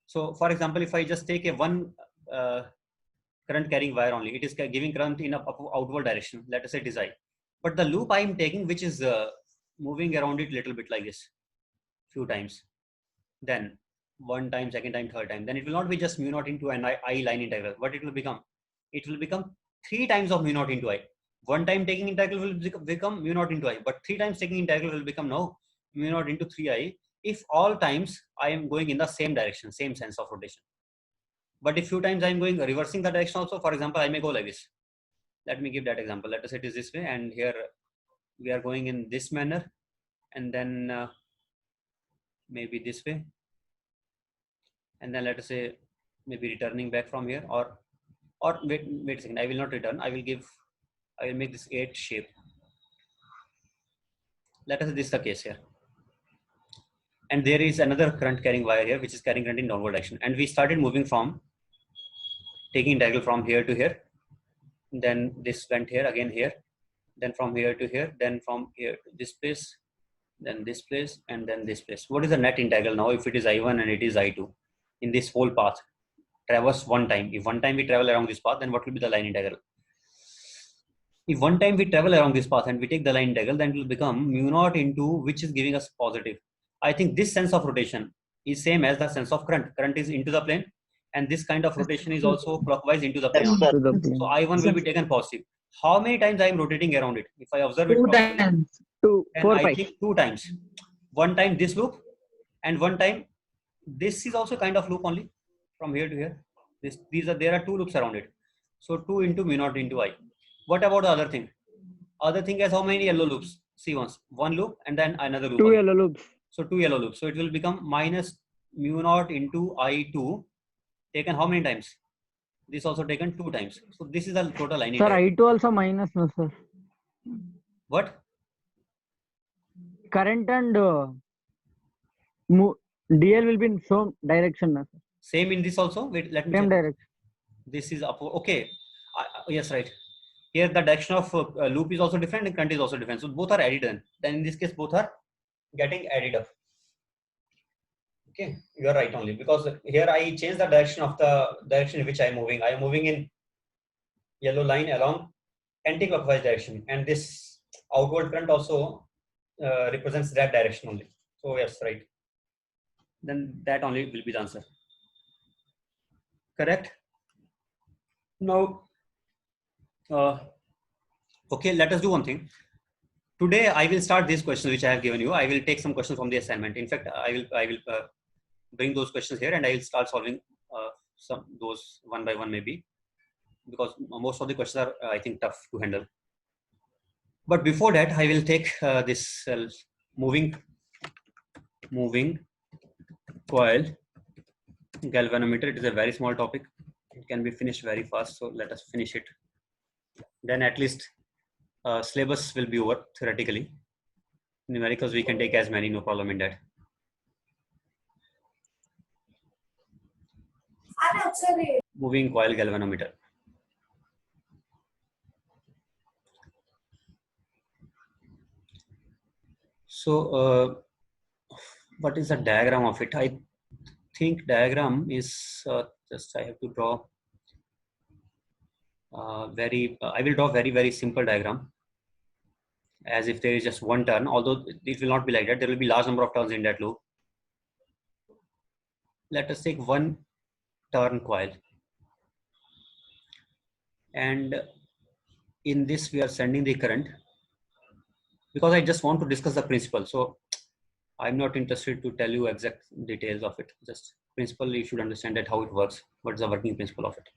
So for example, if I just take a one current carrying wire only, it is giving current in a outward direction, let us say this I. But the loop I am taking, which is moving around it little bit like this, few times, then one time, second time, third time, then it will not be just mu naught into an I line integral. What it will become? It will become 3 times of mu naught into I. One time taking integral will become mu naught into I, but 3 times taking integral will become now mu naught into 3I, if all times I am going in the same direction, same sense of rotation. But if few times I am going reversing the direction also, for example, I may go like this. Let me give that example. Let us say it is this way, and here we are going in this manner, and then maybe this way, and then let us say maybe returning back from here, or wait a second, I will not return. I will make this 8 shape. Let us say this is the case here. And there is another current carrying wire here, which is carrying current in downward direction. And we started moving from taking integral from here to here. Then this went here, again here. Then from here to here. Then from here to this place. Then this place, and then this place. What is the net integral now if it is I1 and it is I2 in this whole path? Traverse one time. If one time we travel along this path, then what will be the line integral? If one time we travel along this path and we take the line integral, then it will become mu naught into, which is giving us positive. I think this sense of rotation is same as the sense of current. Current is into the plane, and this kind of rotation is also clockwise into the plane. Yes, sir. So I1 will be taken positive. How many times I am rotating around it? If I observe it 2 properly, times. then 4 I pi. think 2 times. One time this loop, and one time this is also kind of loop only. from here to here. There are two loops around it. So 2 into mu naught into I. What about the other thing? Other thing has how many yellow loops? See once. One loop and then another loop. 2 again. yellow loops. So 2 yellow loops. So it will become minus mu naught into I2 taken how many times? This also taken 2 times. So this is the total I need. Sir, I2 also minus, no, sir. What? Current and DL will be in same direction, no, sir. Same in this also? Wait, let me Same check. direction. This is up. Okay. Yes, right. Here the direction of loop is also different and current is also different. So both are added then in this case both are getting added up. Okay, you are right only because here I change the direction of the direction in which I am moving. I am moving in yellow line along anti-clockwise direction, and this outward current also represents that direction only. So yes, right. Then that only will be the answer. Correct. Now, okay, let us do one thing. Today I will start these questions which I have given you. I will take some questions from the assignment. In fact, I will bring those questions here and I will start solving some those one by one maybe, because most of the questions are I think tough to handle. But before that, I will take this moving coil galvanometer. It is a very small topic. It can be finished very fast. So let us finish it. Then at least syllabus will be over theoretically. Numericals we can take as many, no problem in that. Moving coil galvanometer. So what is the diagram of it? I think diagram is just I have to draw I will draw very simple diagram, as if there is just one turn, although it will not be like that. There will be large number of turns in that loop. Let us take one turn coil, and in this we are sending the current, because I just want to discuss the principle. So I'm not interested to tell you exact details of it. Just principle, you should understand that how it works. What is the working principle of it?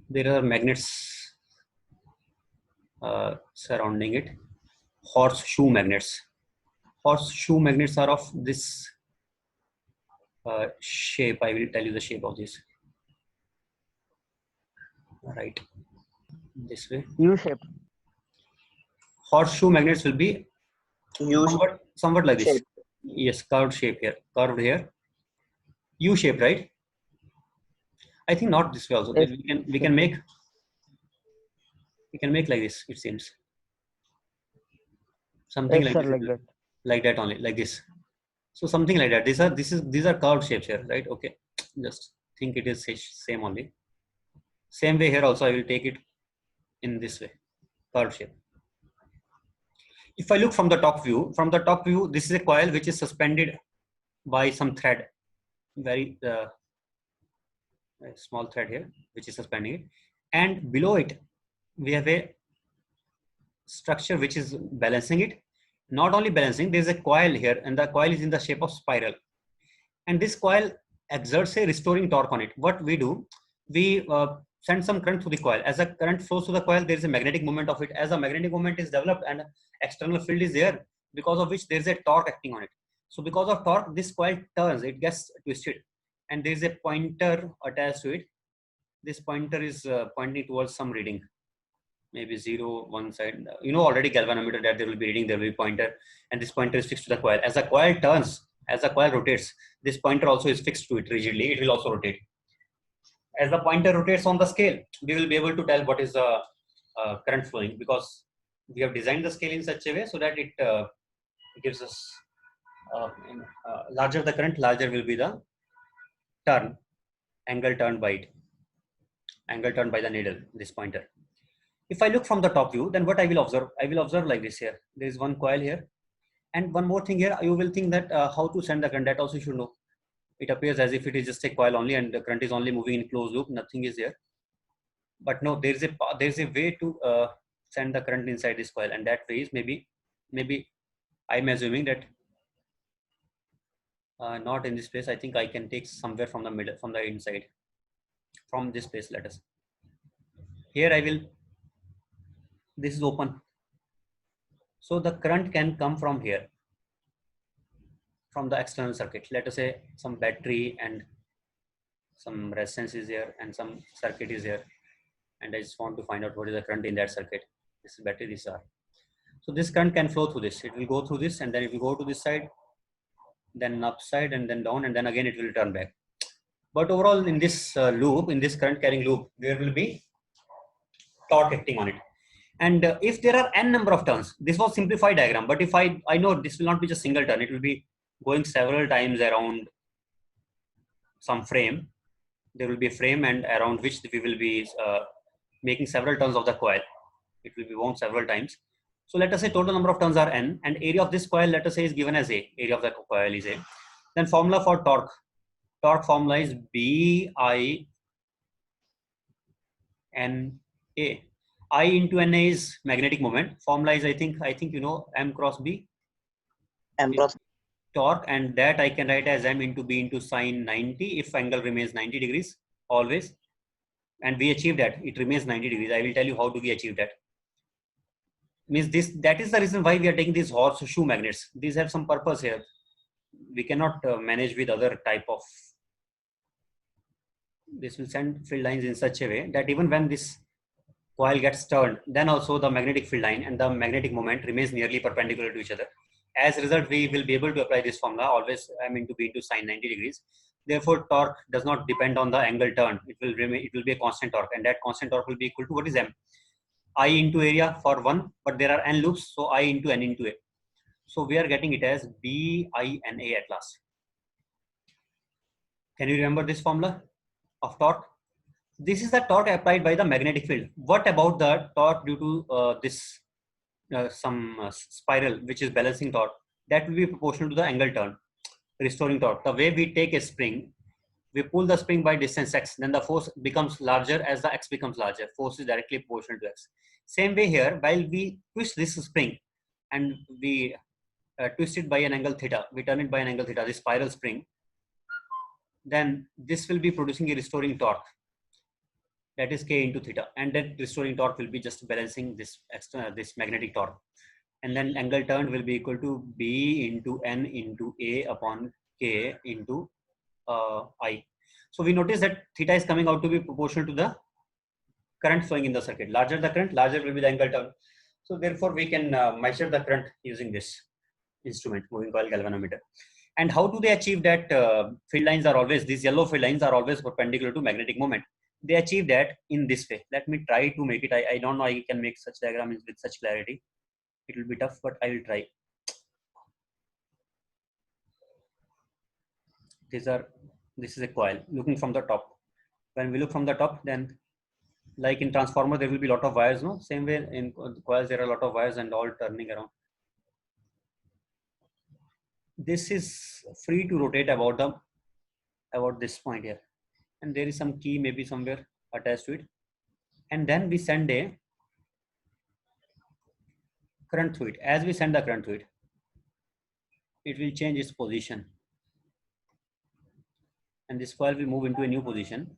There are magnets surrounding it, horseshoe magnets. Horseshoe magnets are of this shape. I will tell you the shape of this. Right, this way. U shape. Horseshoe magnets will be somewhat like this. shape. Yes, curved shape here, curved here. U shape, right? I think not this way also. Yes. We can make like this. It seems something Yes, like sir, this, like that only, like this. So something like that. These are curved shapes here, right? Okay, just think it is same only. Same way here also I will take it in this way, curved shape. If I look from the top view, this is a coil which is suspended by some thread, very small thread here, which is suspending it, and below it we have a structure which is balancing it. Not only balancing, there is a coil here, and the coil is in the shape of spiral, and this coil exerts a restoring torque on it. What we do, we send some current through the coil. As the current flows through the coil, there is a magnetic moment of it. As a magnetic moment is developed and external field is there, because of which there is a torque acting on it. So because of torque, this coil turns, it gets twisted, and there is a pointer attached to it. This pointer is pointing towards some reading, maybe 0, 1 side. You know already galvanometer that there will be reading, there will be pointer, and this pointer is fixed to the coil. As the coil turns, as the coil rotates, this pointer also is fixed to it rigidly. It will also rotate. As the pointer rotates on the scale, we will be able to tell what is the current flowing, because we have designed the scale in such a way so that it gives us larger the current, larger will be the angle turned by it, angle turned by the needle, this pointer. If I look from the top view, then what I will observe like this here. There is one coil here, and one more thing here. You will think that how to send the current, that also you should know. It appears as if it is just a coil only, and the current is only moving in closed loop. Nothing is there. But no, there is a way to send the current inside this coil, and that way is maybe I'm assuming that Not in this place. I think I can take somewhere from the middle, from the inside, from this place. Let us. Here I will. This is open. So the current can come from here, from the external circuit. Let us say some battery and some resistance is here and some circuit is here. And I just want to find out what is the current in that circuit. This is battery, this R. So this current can flow through this. It will go through this, and then it will go to this side, then upside, and then down, and then again it will turn back. But overall, in this loop, in this current carrying loop, there will be torque acting on it. And if there are n number of turns, this was simplified diagram. But if I know this will not be just single turn, it will be going several times around some frame. There will be a frame and around which we will be making several turns of the coil. It will be wound several times. So let us say total number of turns are n, and area of this coil, let us say, is given as A. Area of the coil is A. Then formula for torque. Torque formula is BI NA. I into NA is magnetic moment. Formula is I think you know M cross B. M cross. Torque, and that I can write as M into B into sine 90 if angle remains 90 degrees always. And we achieve that. It remains 90 degrees. I will tell you how do we achieve that. Means this, that is the reason why we are taking these horseshoe magnets. These have some purpose here. We cannot manage with other type of. This will send field lines in such a way that even when this coil gets turned, then also the magnetic field line and the magnetic moment remains nearly perpendicular to each other. As a result, we will be able to apply this formula always M into B into sine 90 degrees. Therefore, torque does not depend on the angle turn. It will remain. It will be a constant torque, and that constant torque will be equal to what is M? I into area for one, but there are n loops, so I into n into A. So we are getting it as BINA at last. Can you remember this formula of torque? This is the torque applied by the magnetic field. What about the torque due to this some spiral, which is balancing torque? That will be proportional to the angle turn, restoring torque. The way we take a spring, we pull the spring by distance x, then the force becomes larger as the x becomes larger. Force is directly proportional to x. Same way here, while we twist this spring and we twist it by an angle theta, we turn it by an angle theta, this spiral spring, then this will be producing a restoring torque. That is k into theta, and that restoring torque will be just balancing this external, this magnetic torque. And then angle turned will be equal to B into N into A upon K into I. So we notice that theta is coming out to be proportional to the current flowing in the circuit. Larger the current, larger will be the angle turn. So therefore we can measure the current using this instrument, moving coil galvanometer. And how do they achieve that field lines are always, these yellow field lines are always perpendicular to magnetic moment? They achieve that in this way. Let me try to make it. I don't know I can make such diagrams with such clarity. It will be tough, but I will try. This is a coil looking from the top. When we look from the top, then like in transformer, there will be a lot of wires, no? Same way in coils, there are a lot of wires and all turning around. This is free to rotate about this point here. And there is some key maybe somewhere attached to it. And then we send a current through it. As we send the current through it, it will change its position. And this coil will move into a new position.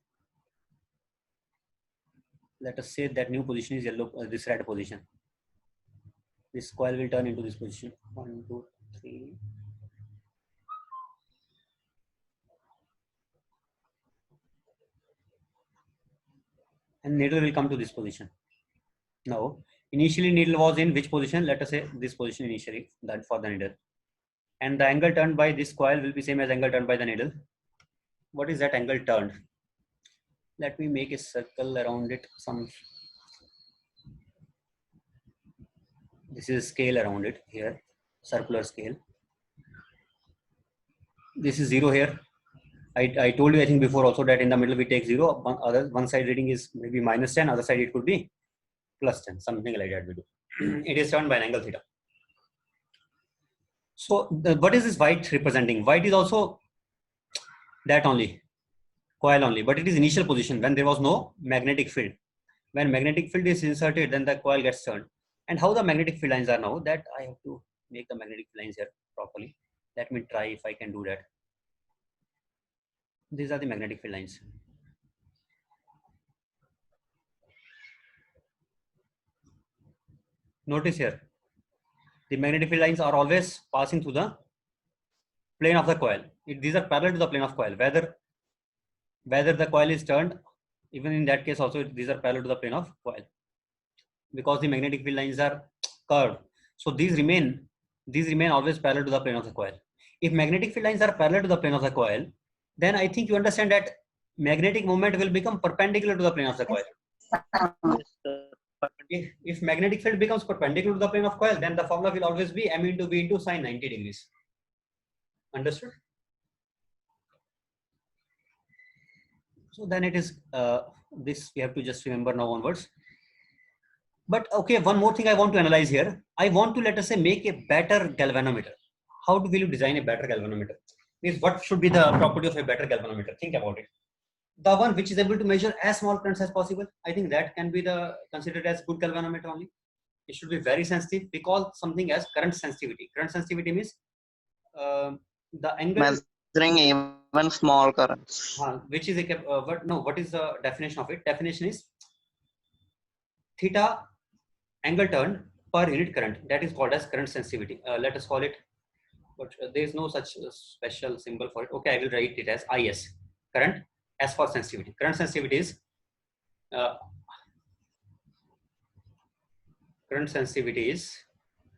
Let us say that new position is yellow, this red position. This coil will turn into this position. 1, 2, 3. And needle will come to this position. Now, initially needle was in which position? Let us say this position initially, that for the needle. And the angle turned by this coil will be same as angle turned by the needle. What is that angle turned? Let me make a circle around it. This is a scale around it here, circular scale. This is 0 here. I told you I think before also that in the middle we take 0. One side reading is maybe -10, other side it could be +10, something like that we do. It is turned by an angle theta. So what is this white representing? White is also that only, coil only, but it is initial position when there was no magnetic field. When magnetic field is inserted, then the coil gets turned. And how the magnetic field lines are now, that I have to make the magnetic field lines here properly. Let me try if I can do that. These are the magnetic field lines. Notice here, the magnetic field lines are always passing through the plane of the coil. These are parallel to the plane of coil. Whether the coil is turned, even in that case also these are parallel to the plane of coil, because the magnetic field lines are curved. So these remain always parallel to the plane of the coil. If magnetic field lines are parallel to the plane of the coil, then I think you understand that magnetic moment will become perpendicular to the plane of the coil. Yes, sir. If magnetic field becomes perpendicular to the plane of coil, then the formula will always be m into b into sine 90 degrees. Understood? So then it is this we have to just remember now onwards. But okay, one more thing I want to analyze here. I want to, let us say, make a better galvanometer. How will you design a better galvanometer? Means what should be the property of a better galvanometer? Think about it. The one which is able to measure as small currents as possible. I think that can be considered as good galvanometer only. It should be very sensitive. We call something as current sensitivity. Current sensitivity means the angle Measuring even small currents. which is a what is the definition of it? Definition is theta angle turned per unit current. That is called as current sensitivity. Let us call it, but there is no such special symbol for it. Okay, I will write it as IS, current. As for sensitivity, current sensitivity is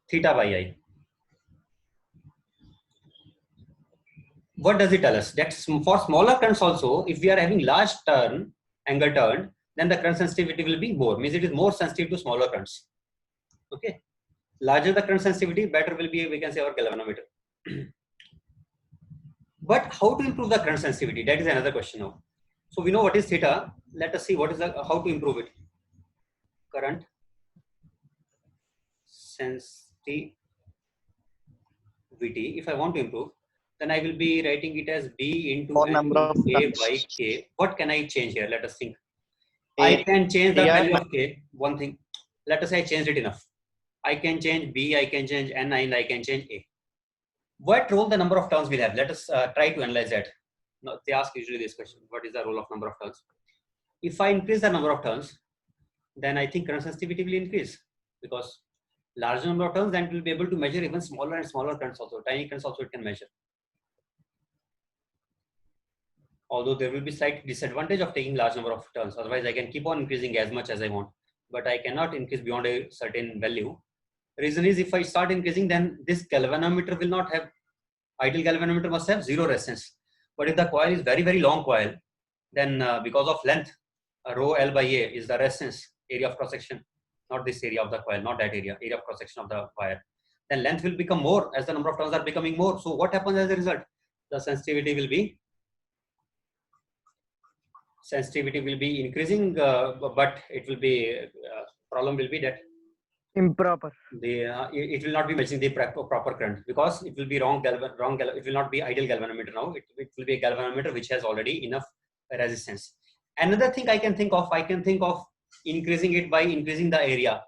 theta by I. What does it tell us? That for smaller currents also, if we are having large angle turn, then the current sensitivity will be more. Means it is more sensitive to smaller currents. Okay, larger the current sensitivity, better will be, we can say, our galvanometer. But how to improve the current sensitivity? That is another question now. So we know what is theta. Let us see what is how to improve it. Current sensitivity. If I want to improve, then I will be writing it as B into Or N number of into A turns. by K. What can I change here? Let us think. I can change the value of K. One thing. Let us say I changed it enough. I can change B, I can change N, and I can change A. What role the number of turns will have? Let us try to analyze that. Now, they ask usually this question: what is the role of number of turns? If I increase the number of turns, then I think current sensitivity will increase, because larger number of turns, then it will be able to measure even smaller and smaller currents also. Tiny currents also it can measure. Although there will be slight disadvantage of taking large number of turns. Otherwise, I can keep on increasing as much as I want, but I cannot increase beyond a certain value. Reason is, if I start increasing, then this galvanometer will not have, ideal galvanometer must have zero resistance. But if the coil is very, very long coil, then because of length, rho L by A is the resistance, area of cross section, not this area of the coil, not that area of cross section of the wire. Then length will become more as the number of turns are becoming more. So what happens as a result? The sensitivity will be increasing, but it will be problem will be that Improper. it will not be measuring the proper current, because it will be wrong. It will not be ideal galvanometer now. It will be a galvanometer which has already enough resistance. Another thing I can think of increasing it by increasing the area.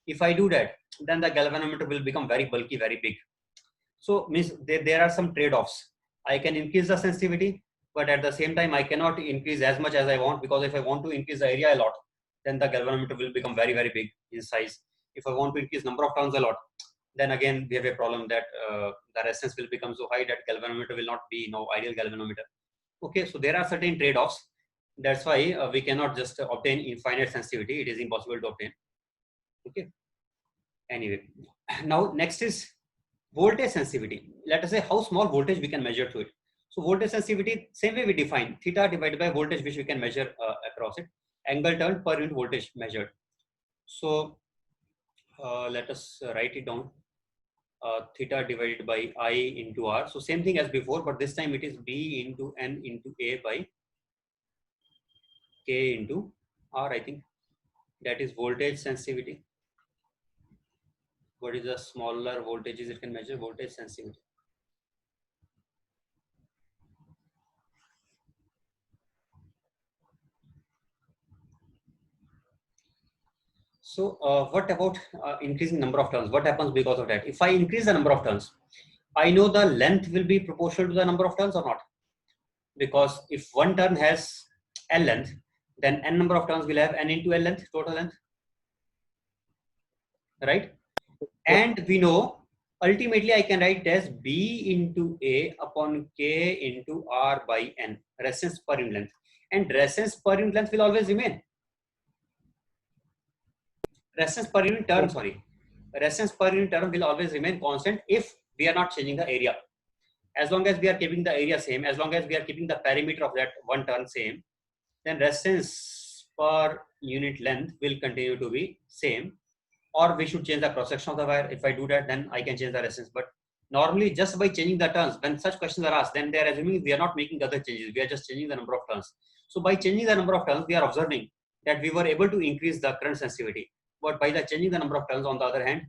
If I do that, then the galvanometer will become very bulky, very big. So means there are some trade-offs. I can increase the sensitivity, but at the same time I cannot increase as much as I want, because if I want to increase the area a lot, then the galvanometer will become very, very big in size. If I want to increase number of turns a lot, then again we have a problem that the resistance will become so high that galvanometer will not be ideal galvanometer. Okay, so there are certain trade-offs. That's why we cannot just obtain infinite sensitivity. It is impossible to obtain. Okay. Anyway, now next is voltage sensitivity. Let us say how small voltage we can measure through it. So voltage sensitivity, same way we define theta divided by voltage, which we can measure across it. Angle turned per unit voltage measured. So let us write it down. Theta divided by I into R. So same thing as before, but this time it is B into N into A by K into R. I think that is voltage sensitivity. What is the smaller voltages it can measure? Voltage sensitivity. So what about increasing number of turns? What happens because of that? If I increase the number of turns, I know the length will be proportional to the number of turns or not. because if one turn has L length, then n number of turns will have n into L length, total length, right? And we know ultimately I can write as B into A upon K into R by N, resistance per unit length. And resistance per unit length will always remain. Resistance per unit term, sorry. Resistance per unit term will always remain constant if we are not changing the area. As long as we are keeping the area same, as long as we are keeping the perimeter of that one turn same, then resistance per unit length will continue to be same. Or we should change the cross section of the wire. If I do that, then I can change the resistance. But normally, just by changing the turns, when such questions are asked, then they are assuming we are not making other changes. We are just changing the number of turns. So by changing the number of turns, we are observing that we were able to increase the current sensitivity. But by the changing the number of turns, on the other hand,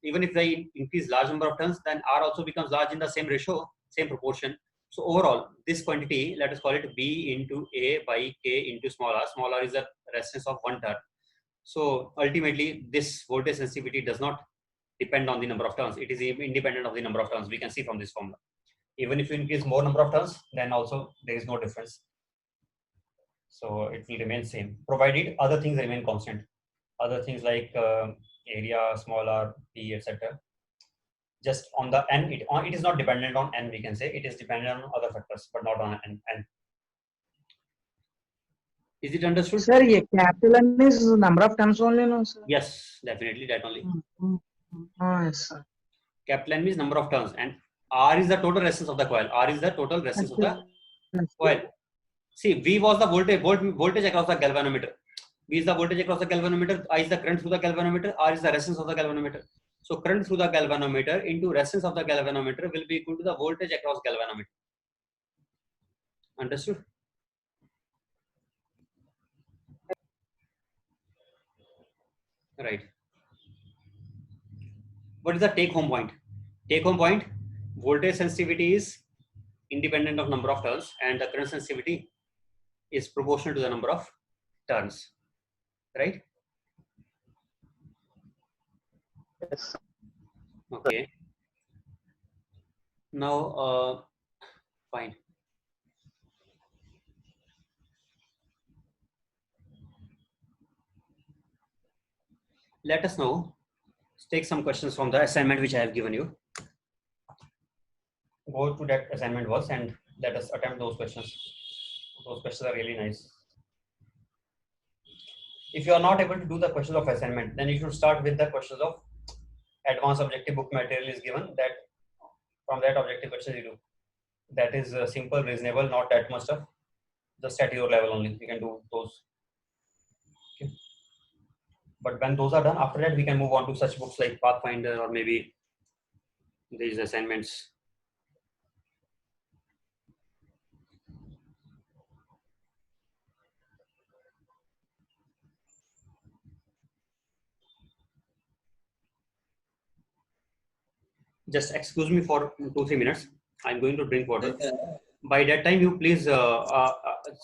even if they increase large number of turns, then R also becomes large in the same ratio, same proportion. So overall, this quantity, let us call it B into A by K into small r. Small r is the resistance of one turn. So ultimately, this voltage sensitivity does not depend on the number of turns. It is independent of the number of turns. We can see from this formula. Even if you increase more number of turns, then also there is no difference. So it will remain same, provided other things remain constant. Other things like area, small r, P, etc. Just on the n, it is not dependent on n. We can say it is dependent on other factors, but not on n. Is it understood? Sir, yeah, capital N is number of turns only, no, sir? Yes, definitely that only. Yes, sir. Capital N means number of turns, and R is the total resistance of the coil. R is the total resistance of the coil. See, V was the voltage across the galvanometer. V is the voltage across the galvanometer. I is the current through the galvanometer. R is the resistance of the galvanometer. So current through the galvanometer into resistance of the galvanometer will be equal to the voltage across galvanometer. Understood? Right. What is the take home point? Take home point, voltage sensitivity is independent of number of turns and the current sensitivity is proportional to the number of turns, right? Yes. Okay. Now, fine. Let us now take some questions from the assignment which I have given you. Go to that assignment works and let us attempt those questions. Those questions are really nice. If you are not able to do the questions of assignment, then you should start with the questions of advanced objective book material is given. That from that objective questions you do. That is simple, reasonable, not that much of just at your level only. You can do those. Okay. But when those are done, after that we can move on to such books like Pathfinder or maybe these assignments. Just excuse me for 2-3 minutes. I'm going to drink water. By that time, you please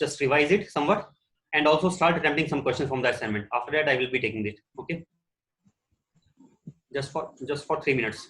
just revise it somewhat and also start attempting some questions from the assignment. After that, I will be taking it. Okay. Just for 3 minutes.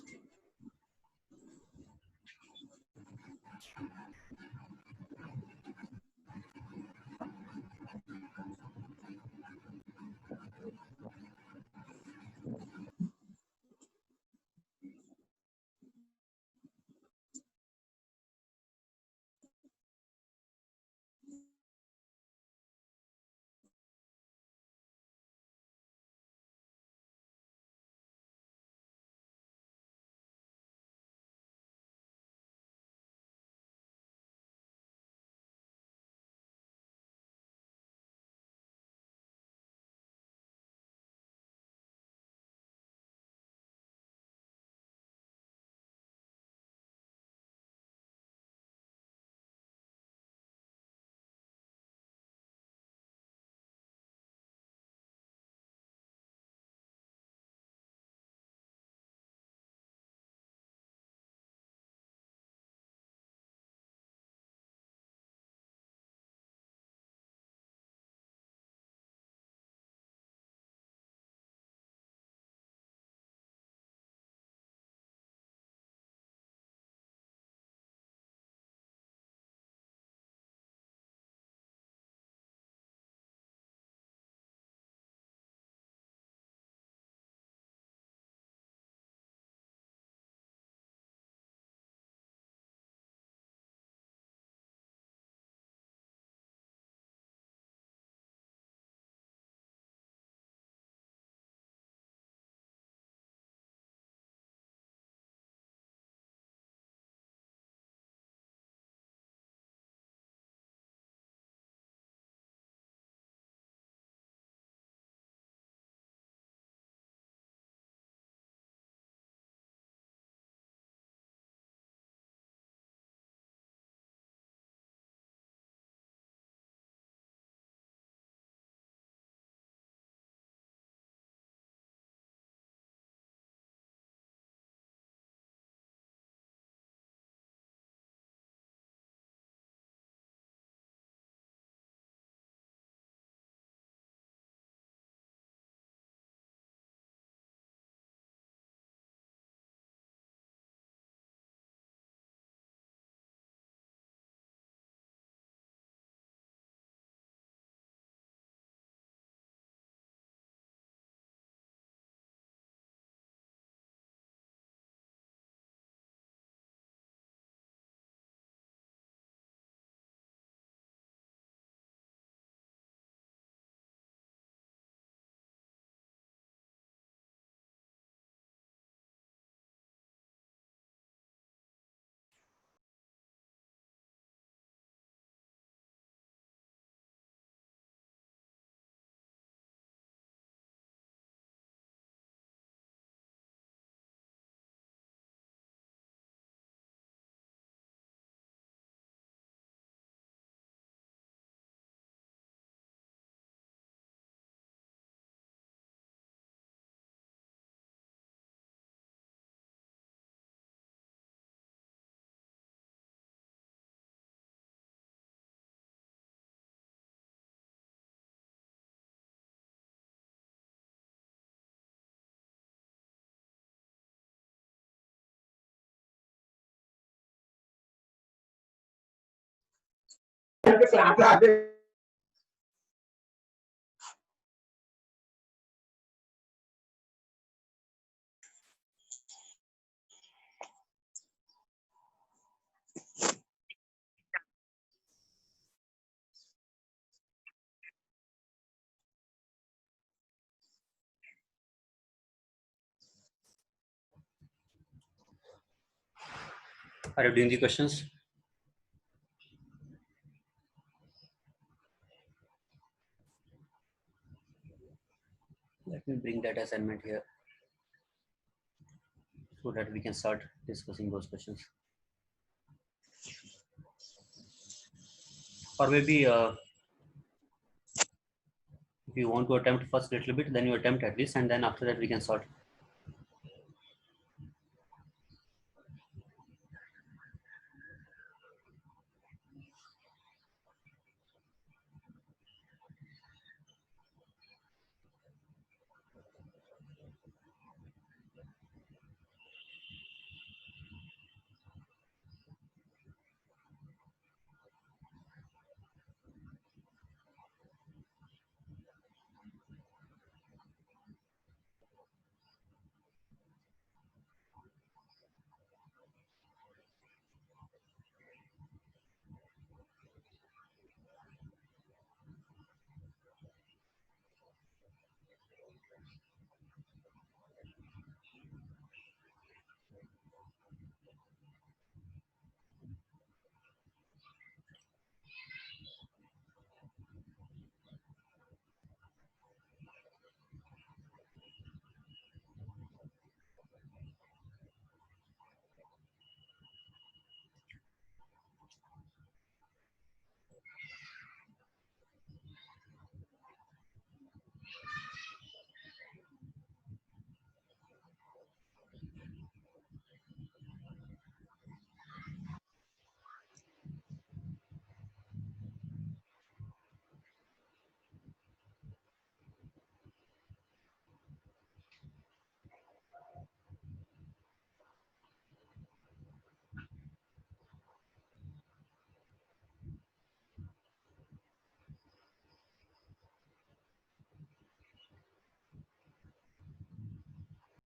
Are you doing the questions? Let me bring that assignment here so that we can start discussing those questions. Or maybe if you want to attempt first a little bit, then you attempt at least, and then after that we can sort